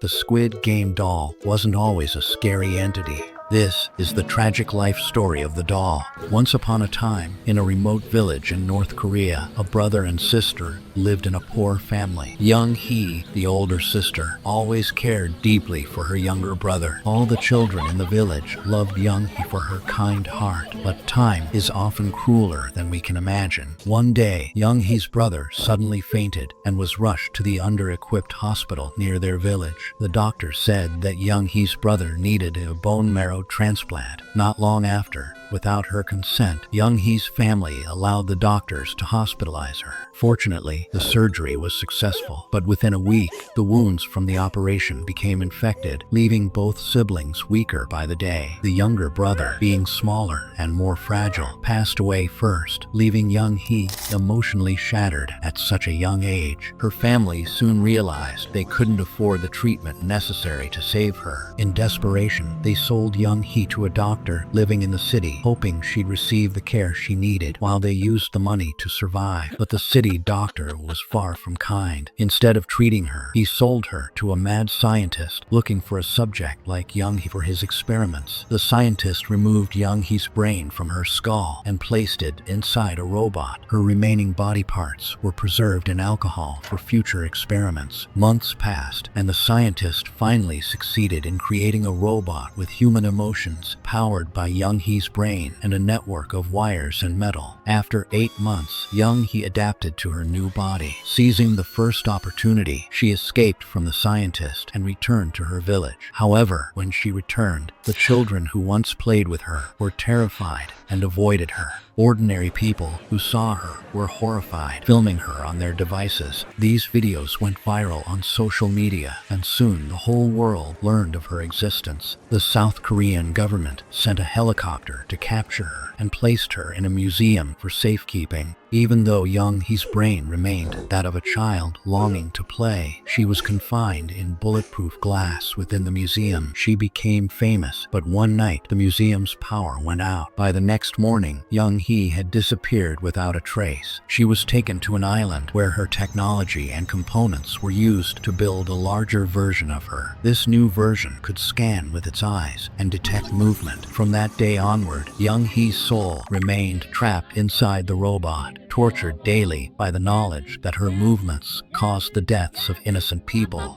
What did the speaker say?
The Squid Game doll wasn't always a scary entity. This is the tragic life story of the doll. Once upon a time, in a remote village in North Korea, a brother and sister lived in a poor family. Young Hee, the older sister, always cared deeply for her younger brother. All the children in the village loved Young Hee for her kind heart, but time is often crueler than we can imagine. One day, Young Hee's brother suddenly fainted and was rushed to the under-equipped hospital near their village. The doctor said that Young Hee's brother needed a bone marrow transplant. Not long after, without her consent, Young Hee's family allowed the doctors to hospitalize her. Fortunately, the surgery was successful, but within a week, the wounds from the operation became infected, leaving both siblings weaker by the day. The younger brother, being smaller and more fragile, passed away first, leaving Young Hee emotionally shattered at such a young age. Her family soon realized they couldn't afford the treatment necessary to save her. In desperation, they sold Young Hee to a doctor living in the city, hoping she'd receive the care she needed while they used the money to survive. But the city doctor was far from kind. Instead of treating her, he sold her to a mad scientist looking for a subject like Young Hee for his experiments. The scientist removed Young Hee's brain from her skull and placed it inside a robot. Her remaining body parts were preserved in alcohol for future experiments. Months passed, and the scientist finally succeeded in creating a robot with human emotions, powered by Young Hee's brain and a network of wires and metal. After 8 months, Young Hee adapted to her new body. Seizing the first opportunity, she escaped from the scientist and returned to her village. However, when she returned, the children who once played with her were terrified and avoided her. Ordinary people who saw her were horrified, filming her on their devices. These videos went viral on social media, and soon the whole world learned of her existence. The South Korean government sent a helicopter to capture her and placed her in a museum for safekeeping. Even though Young Hee's brain remained that of a child longing to play, she was confined in bulletproof glass within the museum. She became famous, but one night the museum's power went out. By the next morning, Young Hee had disappeared without a trace. She was taken to an island where her technology and components were used to build a larger version of her. This new version could scan with its eyes and detect movement. From that day onward, Young Hee's soul remained trapped inside the robot, tortured daily by the knowledge that her movements caused the deaths of innocent people.